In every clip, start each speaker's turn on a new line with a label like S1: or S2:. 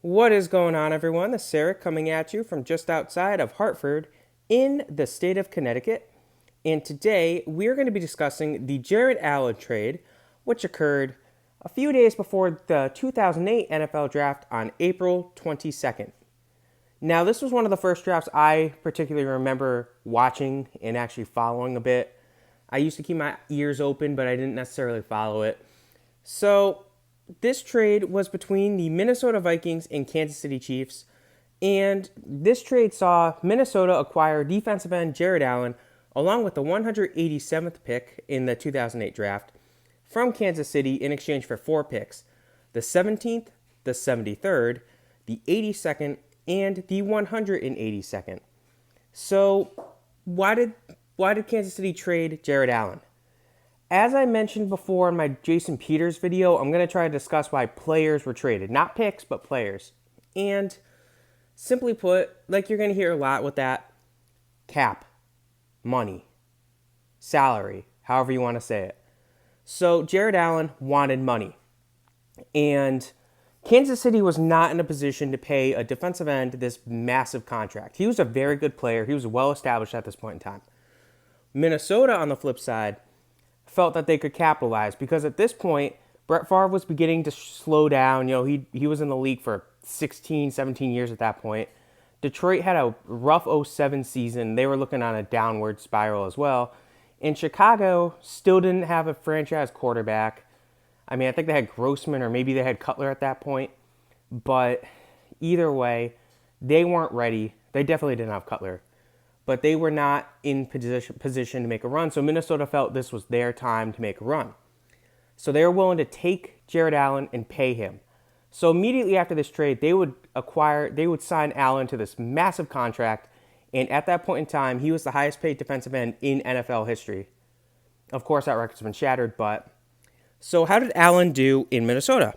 S1: What is going on, everyone? This is Sarah coming at you from just outside of Hartford in the state of Connecticut. And today we are going to be discussing the Jared Allen trade, which occurred a few days before the 2008 NFL draft on April 22nd. Now, this was one of the first drafts I particularly remember watching and actually following a bit. I used to keep my ears open, but I didn't necessarily follow it. So, this trade was between the Minnesota Vikings and Kansas City Chiefs, and this trade saw Minnesota acquire defensive end Jared Allen along with the 187th pick in the 2008 draft from Kansas City in exchange for four picks: the 17th, the 73rd, the 82nd, and the 182nd. So, why did Kansas City trade Jared Allen? As I mentioned before in my Jason Peters video, I'm going to try to discuss why players were traded. Not picks, but players. And simply put, like you're going to hear a lot with that, cap, money, salary, however you want to say it. So Jared Allen wanted money. And Kansas City was not in a position to pay a defensive end this massive contract. He was a very good player. He was well established at this point in time. Minnesota, on the flip side, felt that they could capitalize because at this point, Brett Favre was beginning to slow down. You know, he was in the league for 16, 17 years at that point. Detroit had a rough 07 season. They were looking on a downward spiral as well. And Chicago still didn't have a franchise quarterback. I mean, I think they had Grossman or maybe they had Cutler at that point. But either way, they weren't ready. They definitely didn't have Cutler. But they were not in position to make a run. So Minnesota felt this was their time to make a run. So they were willing to take Jared Allen and pay him. So immediately after this trade, they would sign Allen to this massive contract. And at that point in time, he was the highest paid defensive end in NFL history. Of course, that record's been shattered, but... So how did Allen do in Minnesota?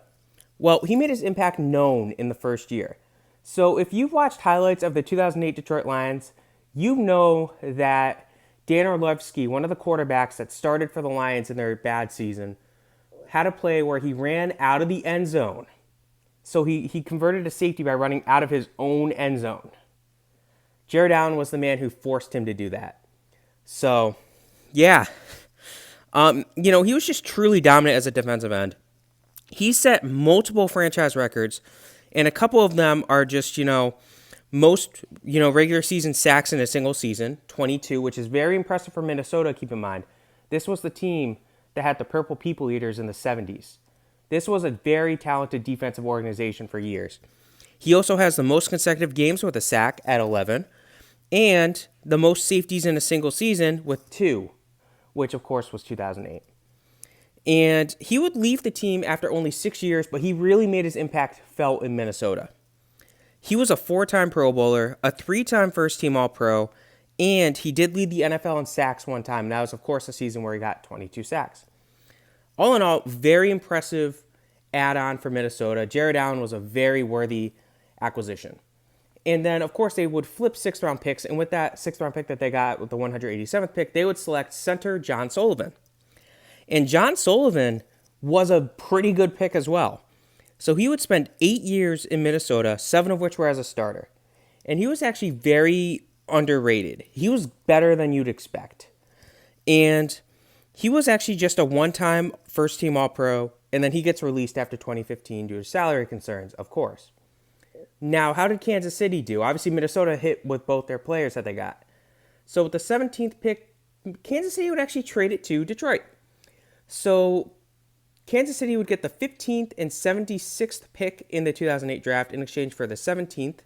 S1: Well, he made his impact known in the first year. So if you've watched highlights of the 2008 Detroit Lions, you know that Dan Orlovsky, one of the quarterbacks that started for the Lions in their bad season, had a play where he ran out of the end zone. So he converted a safety by running out of his own end zone. Jared Allen was the man who forced him to do that. So, yeah. He was just truly dominant as a defensive end. He set multiple franchise records, and a couple of them are just, most, regular season sacks in a single season, 22, which is very impressive for Minnesota, keep in mind. This was the team that had the Purple People Eaters in the 70s. This was a very talented defensive organization for years. He also has the most consecutive games with a sack at 11, and the most safeties in a single season with 2, which of course was 2008. And he would leave the team after only 6 years, but he really made his impact felt in Minnesota. He was a 4-time Pro Bowler, a 3-time first-team All-Pro, and he did lead the NFL in sacks one time. That was, of course, a season where he got 22 sacks. All in all, very impressive add-on for Minnesota. Jared Allen was a very worthy acquisition. And then, of course, they would flip 6th-round picks, and with that 6th-round pick that they got with the 187th pick, they would select center John Sullivan. And John Sullivan was a pretty good pick as well. So he would spend 8 years in Minnesota, 7 of which were as a starter. And he was actually very underrated. He was better than you'd expect. And he was actually just a one-time first-team All-Pro, and then he gets released after 2015 due to salary concerns, of course. Now, how did Kansas City do? Obviously, Minnesota hit with both their players that they got. So with the 17th pick, Kansas City would actually trade it to Detroit. So Kansas City would get the 15th and 76th pick in the 2008 draft in exchange for the 17th,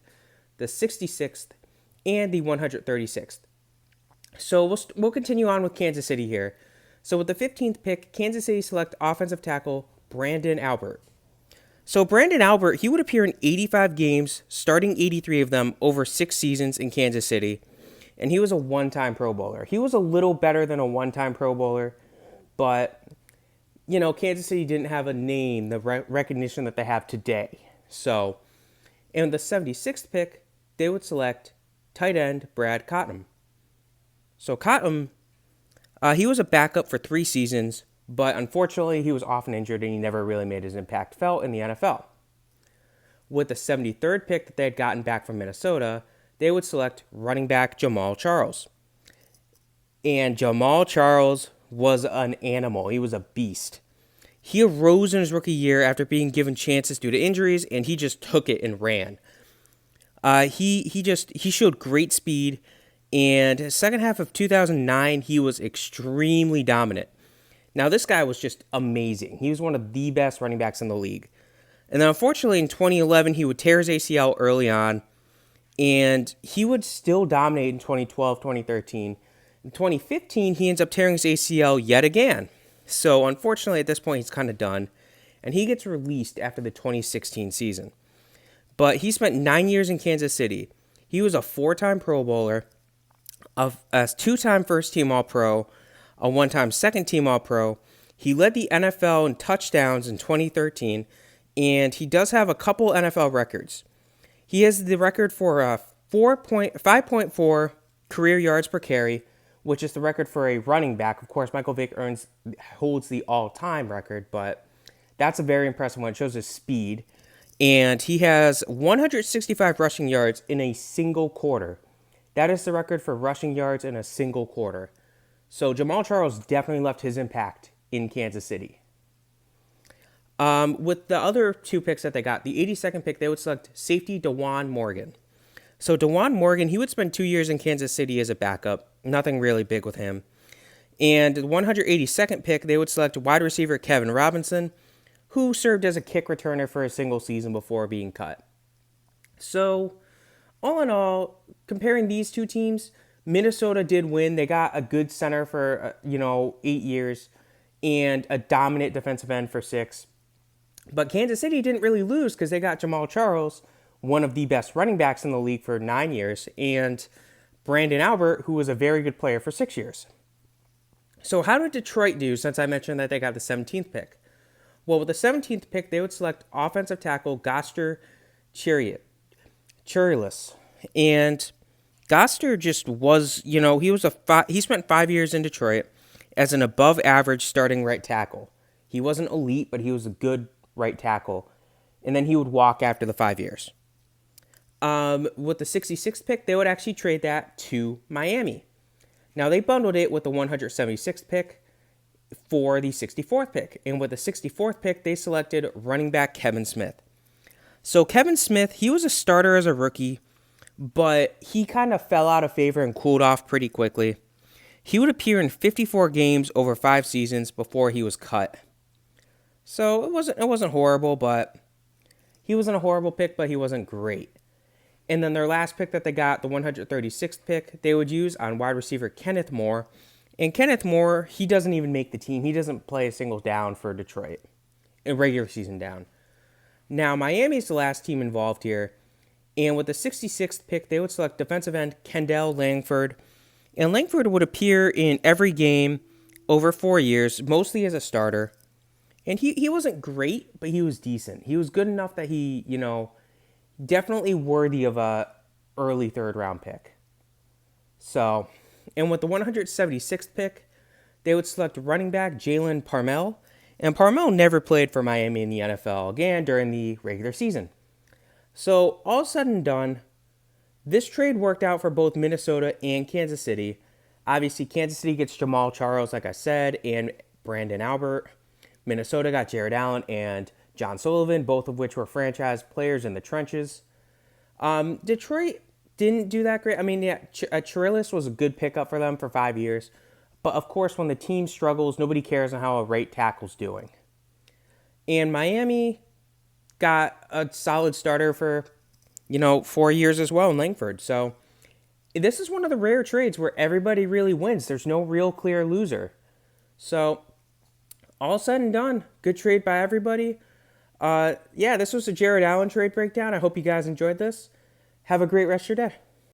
S1: the 66th, and the 136th. So we'll continue on with Kansas City here. So with the 15th pick, Kansas City select offensive tackle Brandon Albert. So Brandon Albert, he would appear in 85 games, starting 83 of them over 6 seasons in Kansas City, and he was a one-time Pro Bowler. He was a little better than a one-time Pro Bowler, but Kansas City didn't have a name, the recognition that they have today. So, in the 76th pick, they would select tight end Brad Cotton. So Cotton, he was a backup for 3 seasons, but unfortunately he was often injured and he never really made his impact felt in the NFL. with the 73rd pick that they had gotten back from Minnesota, they would select running back Jamal Charles. And Jamal Charles was an animal. He was a beast. He arose in his rookie year after being given chances due to injuries, and he just took it and ran. He showed great speed, and second half of 2009, he was extremely dominant. Now, this guy was just amazing. He was one of the best running backs in the league. And then, unfortunately, in 2011, he would tear his ACL early on, and he would still dominate in 2012, 2013. In 2015, he ends up tearing his ACL yet again. So, unfortunately, at this point, he's kind of done, and he gets released after the 2016 season. But he spent 9 years in Kansas City. He was a 4-time Pro Bowler, a 2-time first-team All-Pro, a 1-time second-team All-Pro. He led the NFL in touchdowns in 2013, and he does have a couple NFL records. He has the record for 5.4 career yards per carry, which is the record for a running back. Of course, Michael Vick holds the all-time record, but that's a very impressive one. It shows his speed. And he has 165 rushing yards in a single quarter. That is the record for rushing yards in a single quarter. So Jamal Charles definitely left his impact in Kansas City. With the other 2 picks that they got, the 82nd pick, they would select safety DeJuan Morgan. So DeJuan Morgan, he would spend 2 years in Kansas City as a backup. Nothing really big with him. And the 182nd pick, they would select wide receiver Kevin Robinson, who served as a kick returner for a single season before being cut. So, all in all, comparing these two teams, Minnesota did win. They got a good center for, 8 years and a dominant defensive end for 6. But Kansas City didn't really lose because they got Jamal Charles, one of the best running backs in the league for 9 years, and Brandon Albert, who was a very good player for 6 years. So how did Detroit do since I mentioned that they got the 17th pick? Well, with the 17th pick, they would select offensive tackle Goster Chirilis. And Goster just was, he spent 5 years in Detroit as an above-average starting right tackle. He wasn't elite, but he was a good right tackle. And then he would walk after the 5 years. With the 66th pick, they would actually trade that to Miami. Now, they bundled it with the 176th pick for the 64th pick. And with the 64th pick, they selected running back Kevin Smith. So Kevin Smith, he was a starter as a rookie, but he kind of fell out of favor and cooled off pretty quickly. He would appear in 54 games over 5 seasons before he was cut. So it wasn't horrible, but he wasn't a horrible pick, but he wasn't great. And then their last pick that they got, the 136th pick, they would use on wide receiver Kenneth Moore. And Kenneth Moore, he doesn't even make the team. He doesn't play a single down for Detroit, a regular season down. Now, Miami's the last team involved here. And with the 66th pick, they would select defensive end Kendall Langford. And Langford would appear in every game over 4 years, mostly as a starter. And he wasn't great, but he was decent. He was good enough that he, definitely worthy of a early 3rd round pick. So, and with the 176th pick, they would select running back Jalen Parmel. And Parmel never played for Miami in the NFL again during the regular season. So, all said and done, this trade worked out for both Minnesota and Kansas City. Obviously, Kansas City gets Jamal Charles, like I said, and Brandon Albert. Minnesota got Jared Allen and John Sullivan, both of which were franchise players in the trenches. Detroit didn't do that great. I mean, yeah, Chirilis was a good pickup for them for 5 years. But, of course, when the team struggles, nobody cares on how a right tackle's doing. And Miami got a solid starter for, 4 years as well in Langford. So this is one of the rare trades where everybody really wins. There's no real clear loser. So all said and done, good trade by everybody. This was a Jared Allen trade breakdown. I hope you guys enjoyed this. Have a great rest of your day.